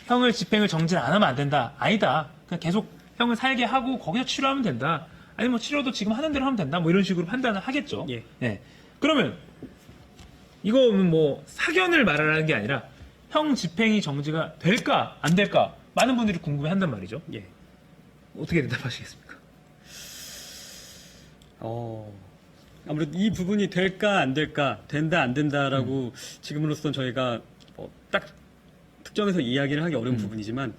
S2: 형을 집행을 정지를 안 하면 안 된다. 아니다. 그냥 계속 형을 살게 하고 거기서 치료하면 된다. 아니 뭐 치료도 지금 하는 대로 하면 된다. 뭐 이런 식으로 판단을 하겠죠.
S3: 예.
S2: 네. 그러면 이거는 뭐 사견을 말하라는 게 아니라 형 집행이 정지가 될까 안 될까 많은 분들이 궁금해한단 말이죠.
S3: 예.
S2: 어떻게 대답하시겠습니까?
S3: 아무래도 이 부분이 될까 안 될까, 된다 안 된다라고 지금으로선 저희가 딱 특정해서 이야기를 하기 어려운 부분이지만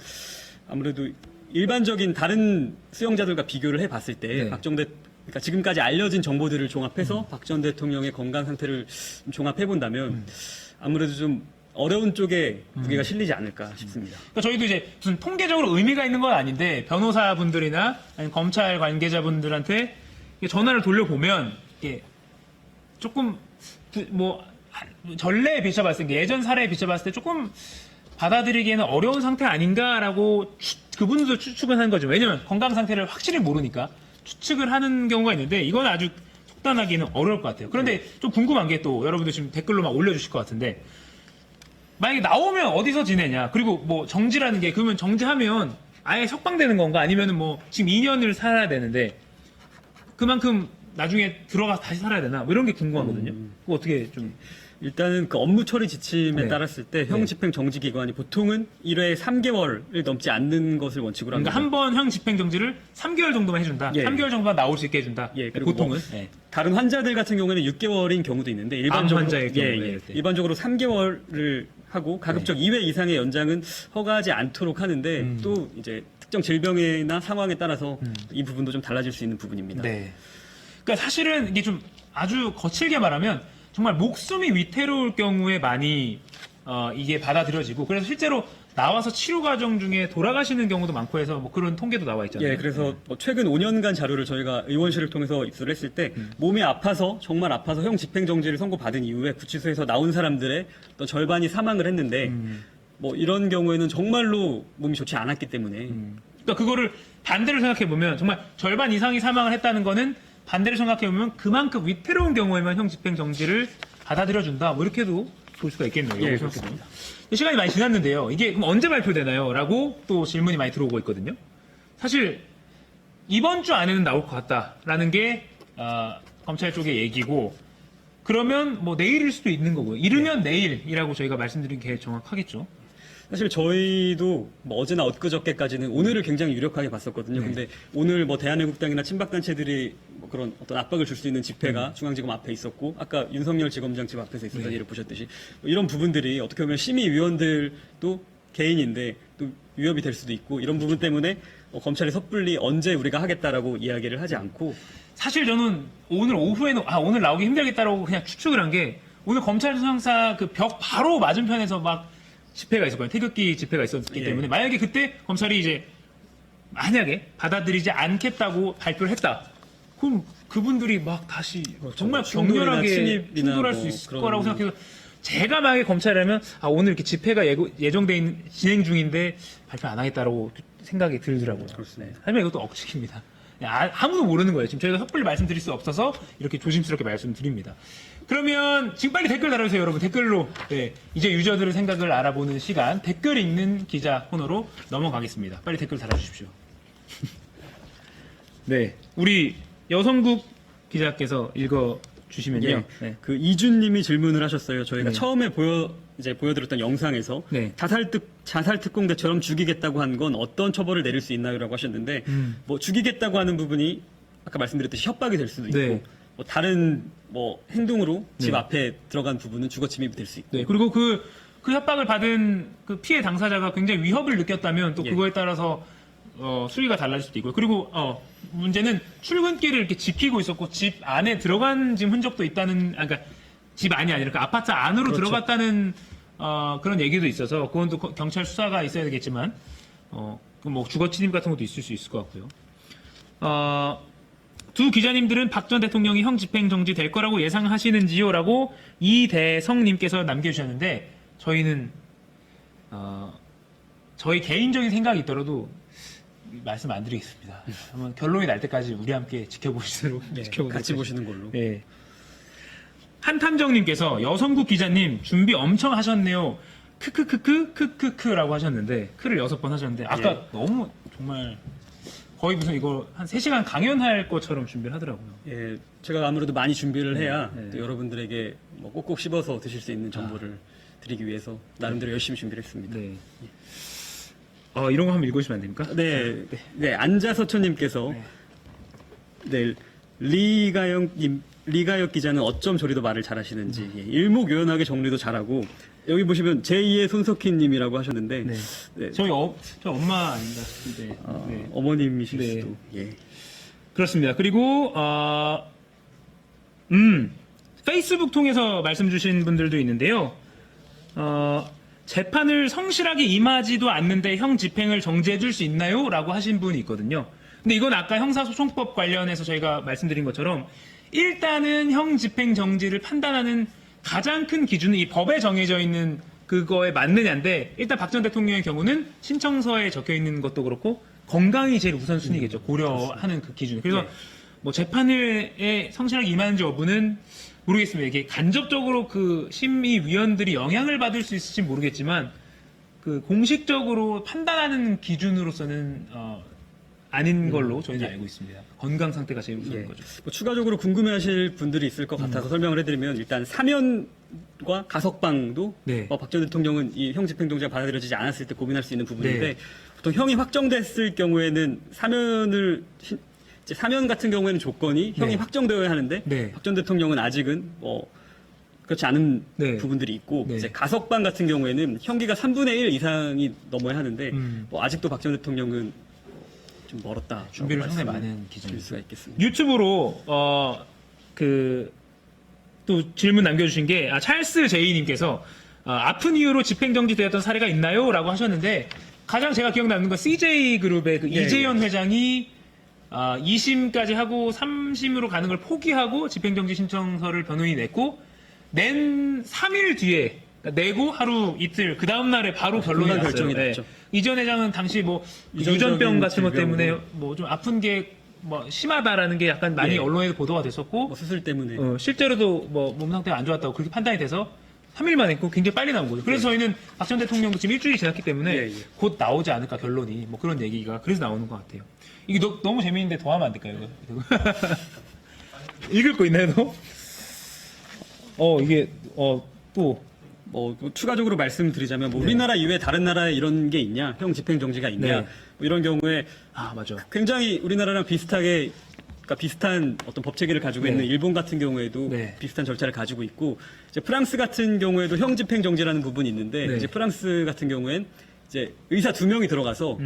S3: 아무래도 일반적인 다른 수용자들과 비교를 해봤을 때
S2: 네.
S3: 그러니까 지금까지 알려진 정보들을 종합해서 박 전 대통령의 건강 상태를 종합해 본다면 아무래도 좀 어려운 쪽에 무게가 실리지 않을까 싶습니다.
S2: 그러니까 저희도 이제 무슨 통계적으로 의미가 있는 건 아닌데 변호사분들이나 아니면 검찰 관계자분들한테 전화를 돌려보면 이게 조금 뭐 전례에 비춰봤을 때 예전 사례에 비춰봤을 때 조금 받아들이기에는 어려운 상태 아닌가라고 그분들도 추측은 한 거죠. 왜냐면 건강 상태를 확실히 모르니까 추측을 하는 경우가 있는데 이건 아주 속단하기는 어려울 것 같아요. 그런데 좀 궁금한 게 또 여러분들 지금 댓글로 막 올려주실 것 같은데 만약에 나오면 어디서 지내냐 그리고 뭐 정지라는 게 그러면 정지하면 아예 석방되는 건가 아니면은 뭐 지금 2년을 살아야 되는데 그만큼 나중에 들어가서 다시 살아야 되나 뭐 이런 게 궁금하거든요. 그거 어떻게 좀
S3: 일단은 그 업무 처리 지침에
S2: 네.
S3: 따랐을 때 형
S2: 네.
S3: 집행 정지 기간이 보통은 1회에 3개월을 넘지 않는 것을 원칙으로
S2: 그러니까
S3: 합니다.
S2: 한 번 형 집행 정지를 3개월 정도만 해준다.
S3: 예.
S2: 3개월 정도만 나올 수 있게 해준다.
S3: 예, 그리고
S2: 보통은.
S3: 뭐
S2: 예.
S3: 다른 환자들 같은 경우에는 6개월인 경우도 있는데 일반적으로
S2: 환자의 경우에
S3: 예,
S2: 이럴 때.
S3: 일반적으로 3개월을 하고 가급적 2회 이상의 연장은 허가하지 않도록 하는데 또 이제 특정 질병이나 상황에 따라서 이 부분도 좀 달라질 수 있는 부분입니다.
S2: 네. 그러니까 사실은 이게 좀 아주 거칠게 말하면 정말 목숨이 위태로울 경우에 많이 이게 받아들여지고 그래서 실제로 나와서 치료 과정 중에 돌아가시는 경우도 많고 해서 뭐 그런 통계도 나와 있잖아요.
S3: 예, 그래서 뭐 최근 5년간 자료를 저희가 의원실을 통해서 입수를 했을 때 몸이 아파서 정말 아파서 형 집행정지를 선고받은 이후에 구치소에서 나온 사람들의 또 절반이 사망을 했는데 뭐 이런 경우에는 정말로 몸이 좋지 않았기 때문에
S2: 그러니까 그거를 반대로 생각해 보면 정말 절반 이상이 사망을 했다는 거는 반대로 생각해 보면 그만큼 위태로운 경우에만 형 집행 정지를 받아들여준다. 뭐 이렇게도 볼 수가 있겠네요.
S3: 예,
S2: 생각해보면. 시간이 많이 지났는데요. 이게 그럼 언제 발표되나요? 라고 또 질문이 많이 들어오고 있거든요. 사실 이번 주 안에는 나올 것 같다라는 게 검찰 쪽의 얘기고 그러면 뭐 내일일 수도 있는 거고요. 이르면 내일이라고 저희가 말씀드린 게 정확하겠죠.
S3: 사실 저희도 뭐 어제나 엊그저께까지는 오늘을 굉장히 유력하게 봤었거든요. 근데 오늘 뭐 대한애국당이나 친박단체들이 뭐 그런 어떤 압박을 줄 수 있는 집회가 중앙지검 앞에 있었고 아까 윤석열 지검장 집 앞에서 있었던 일을 보셨듯이 뭐 이런 부분들이 어떻게 보면 심의위원들도 개인인데 또 위협이 될 수도 있고 이런 부분 때문에 검찰이 섣불리 언제 우리가 하겠다라고 이야기를 하지 않고
S2: 사실 저는 오늘 오후에는 오늘 나오기 힘들겠다라고 그냥 추측을 한 게 오늘 검찰 수상사 그 벽 바로 맞은편에서 막 집회가 있었거든요. 태극기 집회가 있었기
S3: 예.
S2: 때문에 만약에 그때 검찰이 이제 만약에 받아들이지 않겠다고 발표를 했다. 그럼 그분들이 막 다시 정말
S3: 충돌이나
S2: 격렬하게
S3: 침입이나
S2: 충돌할
S3: 뭐
S2: 수 있을
S3: 그런-
S2: 거라고 생각해서 제가 만약에 검찰이라면 오늘 이렇게 집회가 진행 중인데 발표 안 하겠다라고 생각이 들더라고요.
S3: 그렇습니다.
S2: 네. 하지만 이것도 억측입니다. 아무도 모르는 거예요. 지금 저희가 섣불리 말씀드릴 수 없어서 이렇게 조심스럽게 말씀드립니다. 그러면 지금 빨리 댓글 달아주세요, 여러분. 댓글로 네, 이제 유저들의 생각을 알아보는 시간 댓글 읽는 기자 코너로 넘어가겠습니다. 빨리 댓글 달아주십시오. 네, 우리 여성국 기자께서 읽어주시면요.
S3: 예,
S2: 네.
S3: 그 이준님이 질문을 하셨어요. 저희가
S2: 네.
S3: 처음에 보여드렸던 영상에서
S2: 네.
S3: 자살 특공대처럼 죽이겠다고 한 건 어떤 처벌을 내릴 수 있나요라고 하셨는데 뭐 죽이겠다고 하는 부분이 아까 말씀드렸듯이 협박이 될 수도 있고
S2: 네.
S3: 뭐 다른 뭐 행동으로 집
S2: 네.
S3: 앞에 들어간 부분은 주거 침입이 될 수 있고
S2: 네, 그리고 그 협박을 받은 그 피해 당사자가 굉장히 위협을 느꼈다면 또
S3: 예.
S2: 그거에 따라서 수위가 달라질 수도 있고요. 그리고 문제는 출근길을 이렇게 지키고 있었고 집 안에 들어간 지금 흔적도 있다는, 그러니까 집 안이 아니라 그 아파트 안으로
S3: 그렇죠.
S2: 들어갔다는 그런 얘기도 있어서 그건 또 경찰 수사가 있어야 되겠지만 뭐 주거 침입 같은 것도 있을 수 있을 것 같고요. 두 기자님들은 박 전 대통령이 형 집행 정지 될 거라고 예상하시는지요?라고 이대성님께서 남겨주셨는데 저희는 저희 개인적인 생각이 있더라도 말씀 안 드리겠습니다. 한번 결론이 날 때까지 우리 함께 지켜보시도록 지켜보도록
S3: 같이
S2: 하겠습니다.
S3: 보시는 걸로.
S2: 네. 한탐정님께서 여성국 기자님 준비 엄청 하셨네요. 크크크크크크크라고 하셨는데 크를 6번 하셨는데 아까 너무 정말 거의 무슨 이거 한 3시간 강연할 것처럼 준비를 하더라고요.
S3: 예, 제가 아무래도 많이 준비를 해야
S2: 네.
S3: 또 여러분들에게 뭐 꼭꼭 씹어서 드실 수 있는 정보를 드리기 위해서 나름대로 열심히 준비를 했습니다.
S2: 네. 이런 거 한번 읽으시면 안 됩니까?
S3: 네, 안자서초님께서 네, 리가역 기자는 어쩜 저리도 말을 잘하시는지 예, 일목요연하게 정리도 잘하고 여기 보시면 제2의 손석희님이라고 하셨는데
S2: 네.
S3: 네,
S2: 저희 엄마 아닌가 싶은데. 네.
S3: 어머님이실
S2: 네.
S3: 수도 예.
S2: 그렇습니다. 그리고 페이스북 통해서 말씀 주신 분들도 있는데요. 재판을 성실하게 임하지도 않는데 형 집행을 정지해 줄 수 있나요? 라고 하신 분이 있거든요. 근데 이건 아까 형사소송법 관련해서 저희가 말씀드린 것처럼 일단은 형 집행 정지를 판단하는 가장 큰 기준은 이 법에 정해져 있는 그거에 맞느냐인데 일단 박 전 대통령의 경우는 신청서에 적혀 있는 것도 그렇고 건강이 제일 우선순위겠죠. 고려하는 그 기준. 그래서
S3: 네.
S2: 뭐 재판에 성실하게 임하는지 여부는 모르겠습니다. 이게 간접적으로 그 심의위원들이 영향을 받을 수 있을지 모르겠지만 그 공식적으로 판단하는 기준으로서는 아닌 걸로 저희는 알고 있습니다. 건강 상태가 제일 우선인
S3: 예.
S2: 거죠.
S3: 뭐 추가적으로 궁금해하실 분들이 있을 것 같아서 설명을 해드리면 일단 사면과 가석방도
S2: 네.
S3: 박 전 대통령은 이 형 집행정지가 받아들여지지 않았을 때 고민할 수 있는 부분인데
S2: 네.
S3: 보통 형이 확정됐을 경우에는 사면 같은 경우에는 조건이 형이
S2: 네.
S3: 확정되어야 하는데
S2: 네.
S3: 박 전 대통령은 아직은 뭐 그렇지 않은
S2: 네.
S3: 부분들이 있고
S2: 네.
S3: 이제 가석방 같은 경우에는 형기가 3분의 1 이상이 넘어야 하는데 뭐 아직도 박 전 대통령은 좀 멀었다.
S2: 준비를 상당히 많은
S3: 줄
S2: 기준이죠.
S3: 수가 있겠습니다.
S2: 유튜브로 또 질문 남겨주신 게 찰스 제이님께서 아픈 이유로 집행정지되었던 사례가 있나요?라고 하셨는데 가장 제가 기억나는 건 CJ 그룹의 그
S3: 예,
S2: 이재현 회장이 2심까지 하고 3심으로 가는 걸 포기하고 집행정지 신청서를 변호인이 냈고 낸 3일 뒤에 그러니까 내고 하루 이틀 그 다음 날에 바로 결론이
S3: 금방
S2: 났어요.
S3: 결정이
S2: 네.
S3: 났죠.
S2: 이전 회장은 당시 뭐
S3: 유전적인
S2: 유전병 같은 것
S3: 질병으로.
S2: 때문에 뭐 좀 아픈 게 뭐 심하다라는 게 약간 많이
S3: 예.
S2: 언론에도 보도가 됐었고
S3: 뭐 수술 때문에
S2: 실제로도 뭐 몸 상태가 안 좋았다고 그렇게 판단이 돼서 3일 만에 했고 굉장히 빨리 나온 거죠. 그래서 저희는 박 전 대통령도 지금 일주일이 지났기 때문에
S3: 예, 예.
S2: 곧 나오지 않을까 결론이 뭐 그런 얘기가 그래서 나오는 것 같아요. 이게 너무 재미있는데 더 하면 안 될까요? 이거? 읽을 거 있나요? 이게 또
S3: 뭐 추가적으로 말씀드리자면 뭐 우리나라 이외에 다른 나라에 이런 게 있냐, 형 집행 정지가 있냐,
S2: 네.
S3: 뭐 이런 경우에
S2: 맞아.
S3: 굉장히 우리나라랑 비슷하게 그러니까 비슷한 어떤 법 체계를 가지고
S2: 네.
S3: 있는 일본 같은 경우에도
S2: 네.
S3: 비슷한 절차를 가지고 있고 이제 프랑스 같은 경우에도 형 집행 정지라는 부분이 있는데
S2: 네.
S3: 이제 프랑스 같은 경우엔 이제 의사 2명이 들어가서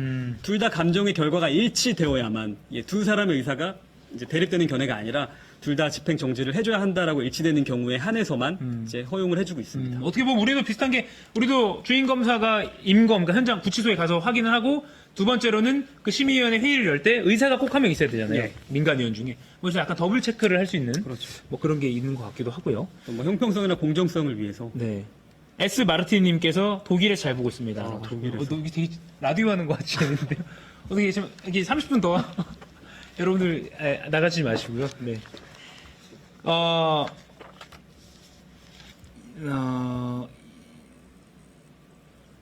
S3: 둘 다 감정의 결과가 일치되어야만 두 사람의 의사가 이제 대립되는 견해가 아니라 둘 다 집행 정지를 해줘야 한다라고 일치되는 경우에 한해서만 이제 허용을 해주고 있습니다.
S2: 어떻게 보면 우리도 비슷한 게 우리도 주임 검사가 임검 그러니까 현장 구치소에 가서 확인을 하고 두 번째로는 그 심의위원회 회의를 열 때 의사가 꼭 한 명 있어야 되잖아요.
S3: 예.
S2: 민간위원 중에. 그래서 약간 더블 체크를 할 수 있는
S3: 그렇죠.
S2: 뭐 그런 게 있는 것 같기도 하고요.
S3: 또 뭐 형평성이나 공정성을 위해서
S2: 네. S 마르틴님께서 독일에서 잘 보고 있습니다.
S3: 독일에서.
S2: 이게 되게 라디오 하는 것 같지 않은데요? 어떻게 좀 이게 30분 더 여러분들 나가지 마시고요. 네.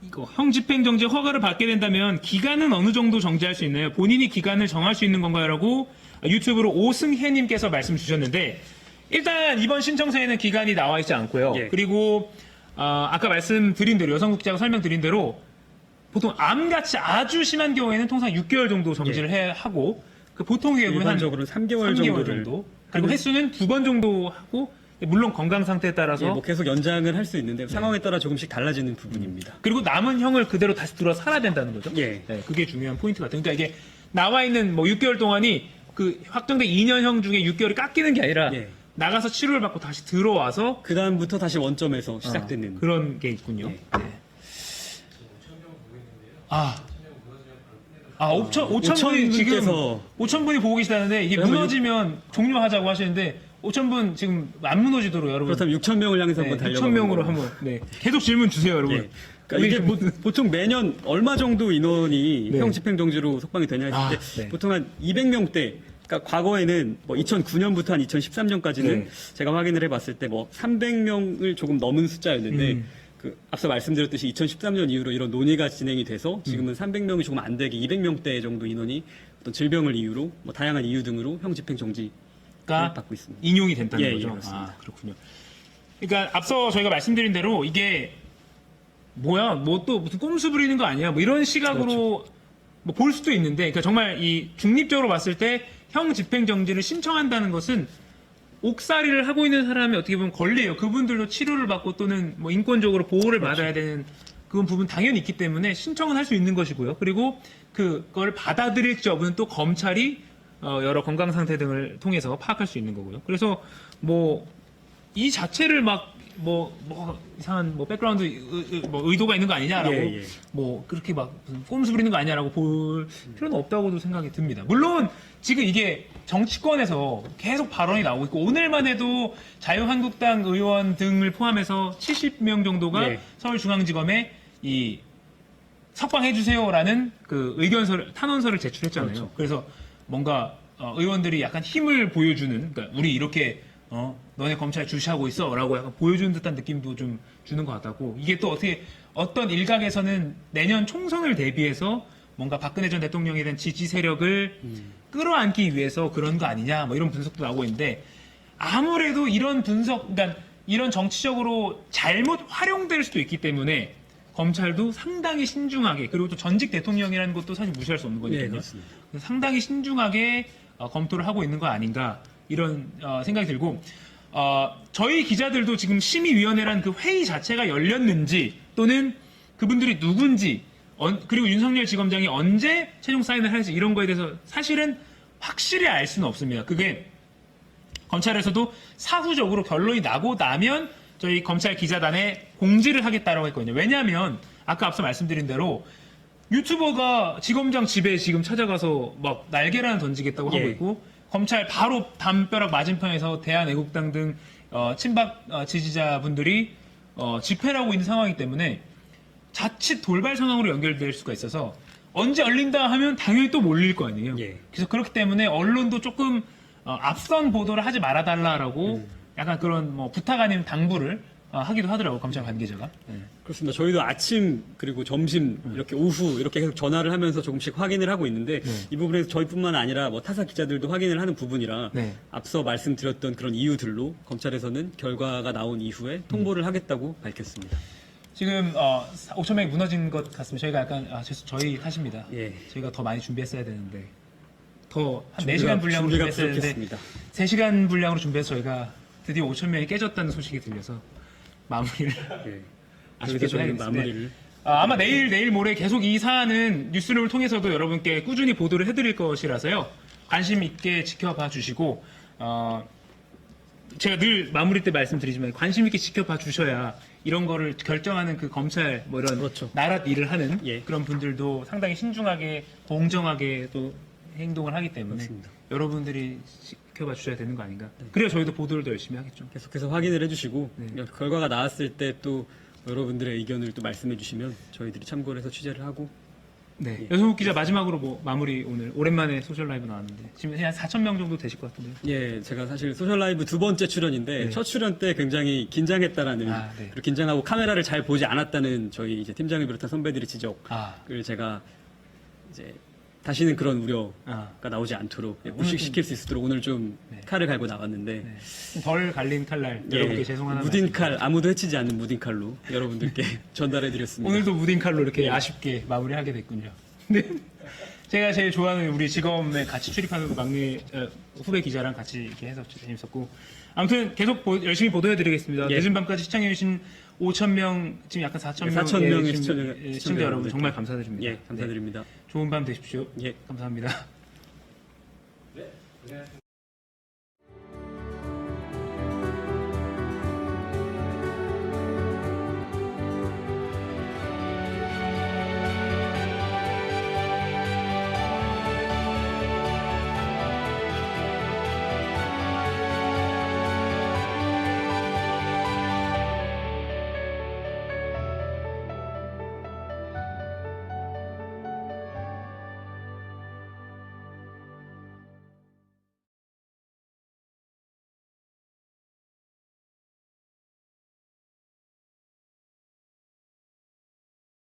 S2: 이거 형집행정지 허가를 받게 된다면 기간은 어느 정도 정지할 수 있나요? 본인이 기간을 정할 수 있는 건가요? 라고 유튜브로 오승혜님께서 말씀 주셨는데 일단 이번 신청서에는 기간이 나와 있지 않고요.
S3: 예.
S2: 그리고 아까 말씀드린 대로 여성국제가 설명드린 대로 보통 암같이 아주 심한 경우에는 통상 6개월 정도 정지를 해 하고 그 보통의 경우는 한
S3: 일반적으로 3개월
S2: 3개월
S3: 정도를
S2: 정도. 그리고 횟수는 2번 정도 하고 물론 건강 상태에 따라서
S3: 뭐 계속 연장을 할 수 있는데 상황에 따라 조금씩 달라지는 부분입니다.
S2: 그리고 남은 형을 그대로 다시 들어 살아야 된다는 거죠.
S3: 예.
S2: 네, 그게 중요한 포인트 같아요. 그러니까 이게 나와 있는 뭐 6개월 동안이 그 확정된 2년형 중에 6개월이 깎이는 게 아니라
S3: 예.
S2: 나가서 치료를 받고 다시 들어와서
S3: 그 다음부터 다시 원점에서 시작되는.
S2: 그런 게 있군요.
S3: 예.
S2: 네. 5,000분이 지금 5,000분이 보고 계시다는데 이게
S3: 그러면
S2: 무너지면 종료하자고 하시는데 5,000분 지금 안 무너지도록 여러분.
S3: 그렇다면 6,000명을 향해서 한번 달려가.
S2: 6,000명으로 한번 계속 질문 주세요, 여러분.
S3: 예. 그러니까 이게 보통 매년 얼마 정도 인원이
S2: 네.
S3: 형 집행정지로 속방이 되냐 했을 때
S2: 네.
S3: 보통 한 200명대. 그러니까 과거에는 뭐 2009년부터 한 2013년까지는
S2: 네.
S3: 제가 확인을 해봤을 때 뭐 300명을 조금 넘은 숫자였는데 그 앞서 말씀드렸듯이 2013년 이후로 이런 논의가 진행이 돼서 지금은 300명이 조금 안 되게 200명대 정도 인원이 어떤 질병을 이유로 뭐 다양한 이유 등으로 형 집행정지 받고 있습니다.
S2: 인용이 된다는
S3: 예,
S2: 거죠.
S3: 예, 그렇습니다.
S2: 그렇군요. 그러니까 앞서 저희가 말씀드린 대로 이게 뭐야, 뭐 또 무슨 꼼수 부리는 거 아니야, 뭐 이런 시각으로 뭐 볼 수도 있는데, 그러니까 정말 이 중립적으로 봤을 때 형 집행정지를 신청한다는 것은 옥살이를 하고 있는 사람이 어떻게 보면 권리예요. 그분들도 치료를 받고 또는 뭐 인권적으로 보호를 받아야 되는 그런 부분 당연히 있기 때문에 신청은 할 수 있는 것이고요. 그리고 그걸 받아들일지 여부는 또 검찰이 여러 건강 상태 등을 통해서 파악할 수 있는 거고요. 그래서 뭐 이 자체를 막 뭐 이상한 뭐 백그라운드 뭐 의도가 있는 거 아니냐라고
S3: 예, 예.
S2: 뭐 그렇게 막 무슨 꼼수 부리는 거 아니냐라고 볼 필요는 없다고도 생각이 듭니다. 물론 지금 이게 정치권에서 계속 발언이 나오고 있고 오늘만 해도 자유한국당 의원 등을 포함해서 70명 정도가
S3: 예.
S2: 서울중앙지검에 이 석방해주세요라는 그 의견서를 탄원서를 제출했잖아요.
S3: 그렇죠.
S2: 그래서 뭔가 의원들이 약간 힘을 보여주는, 그러니까 우리 이렇게 너네 검찰 주시하고 있어라고 약간 보여주는 듯한 느낌도 좀 주는 것 같다고. 이게 또 어떻게 어떤 일각에서는 내년 총선을 대비해서 뭔가 박근혜 전 대통령에 대한 지지 세력을 끌어안기 위해서 그런 거 아니냐, 뭐 이런 분석도 나오고 있는데 아무래도 이런 분석, 그러니까 이런 정치적으로 잘못 활용될 수도 있기 때문에 검찰도 상당히 신중하게, 그리고 또 전직 대통령이라는 것도 사실 무시할 수 없는
S3: 예,
S2: 거니까요.
S3: 그렇습니다.
S2: 상당히 신중하게 검토를 하고 있는 거 아닌가 이런 생각이 들고, 저희 기자들도 지금 심의위원회란 그 회의 자체가 열렸는지 또는 그분들이 누군지 그리고 윤석열 지검장이 언제 최종 사인을 할지 이런 거에 대해서 사실은 확실히 알 수는 없습니다. 그게 검찰에서도 사후적으로 결론이 나고 나면 저희 검찰 기자단에 공지를 하겠다라고 했거든요. 왜냐하면 아까 앞서 말씀드린 대로 유튜버가 지검장 집에 지금 찾아가서 막 날개란을 던지겠다고 하고
S3: 예.
S2: 있고, 검찰 바로 담벼락 맞은편에서 대한애국당 등 친박 지지자분들이 집회를 하고 있는 상황이기 때문에 자칫 돌발 상황으로 연결될 수가 있어서 언제 열린다 하면 당연히 또 몰릴 거 아니에요.
S3: 예.
S2: 그래서 그렇기 때문에 언론도 조금 앞선 보도를 하지 말아달라라고 약간 그런 뭐 부탁 아닌 당부를 하기도 하더라고, 검찰 관계자가.
S3: 그렇습니다. 저희도 아침 그리고 점심 이렇게 오후 이렇게 계속 전화를 하면서 조금씩 확인을 하고 있는데 이 부분에서 저희뿐만 아니라 뭐 타사 기자들도 확인을 하는 부분이라
S2: 네.
S3: 앞서 말씀드렸던 그런 이유들로 검찰에서는 결과가 나온 이후에 통보를 하겠다고 밝혔습니다.
S2: 지금 5,000명이 무너진 것 같습니다. 저희가 약간 저희 탓입니다.
S3: 예.
S2: 저희가 더 많이 준비했어야 되는데 더 한
S3: 준비가-
S2: 4시간 분량으로
S3: 준비가
S2: 준비했어야 되는데
S3: 부족했습니다.
S2: 3시간 분량으로 준비해서 저희가 드디어 5,000명이 깨졌다는 소식이 들려서 마무리를
S3: 예.
S2: 아쉽게
S3: 그래서 저희는
S2: 해야겠는데,
S3: 마무리를
S2: 아마 내일 모레 계속 이 사안은 뉴스룸을 통해서도 여러분께 꾸준히 보도를 해드릴 것이라서요. 관심 있게 지켜봐 주시고, 제가 늘 마무리 때 말씀드리지만 관심 있게 지켜봐 주셔야 이런 거를 결정하는 그 검찰 뭐 이런
S3: 그렇죠.
S2: 나라 일을 하는
S3: 예.
S2: 그런 분들도 상당히 신중하게 공정하게 또 행동을 하기 때문에
S3: 그렇습니다.
S2: 여러분들이 지켜봐 주셔야 되는 거 아닌가. 그래야 저희도 보도를 더 열심히 하겠죠.
S3: 계속해서 확인을 해주시고
S2: 네.
S3: 결과가 나왔을 때 또 여러분들의 의견을 또 말씀해 주시면 저희들이 참고를 해서 취재를 하고
S2: 네. 여성욱 기자 마지막으로 뭐 마무리 오늘 오랜만에 소셜 라이브 나왔는데 지금 한 4,000명 정도 되실 것 같은데요.
S3: 예, 제가 사실 소셜 라이브 두 번째 출연인데
S2: 네.
S3: 첫 출연 때 굉장히 긴장했다라는
S2: 아, 네.
S3: 그리고 긴장하고 카메라를 잘 보지 않았다는 저희 이제 팀장을 비롯한 선배들의 지적을 제가 이제 다시는 그런 우려가 나오지 않도록 무식시킬 수 있도록 오늘 좀
S2: 네.
S3: 칼을 갈고 나왔는데
S2: 덜 갈린 칼날
S3: 예,
S2: 여러분께 죄송하다는
S3: 무딘 칼
S2: 말씀.
S3: 아무도 해치지 않는 무딘 칼로 여러분들께 전달해드렸습니다.
S2: 오늘도 무딘 칼로 이렇게
S3: 예.
S2: 아쉽게 마무리하게 됐군요. 네. 제가 제일 좋아하는 우리 직업에 같이 출입하는 막내 후배 기자랑 같이 이렇게 해서 재밌었고 아무튼 계속 열심히 보도해드리겠습니다.
S3: 예.
S2: 늦은 밤까지 시청해주신 5,000명 지금 약간 4,000명
S3: 4,000명의
S2: 시청자 여러분 정말 감사드립니다.
S3: 예, 감사드립니다.
S2: 네. 좋은 밤 되십시오.
S3: 예.
S2: 감사합니다.
S3: 네, 고생하셨습니다.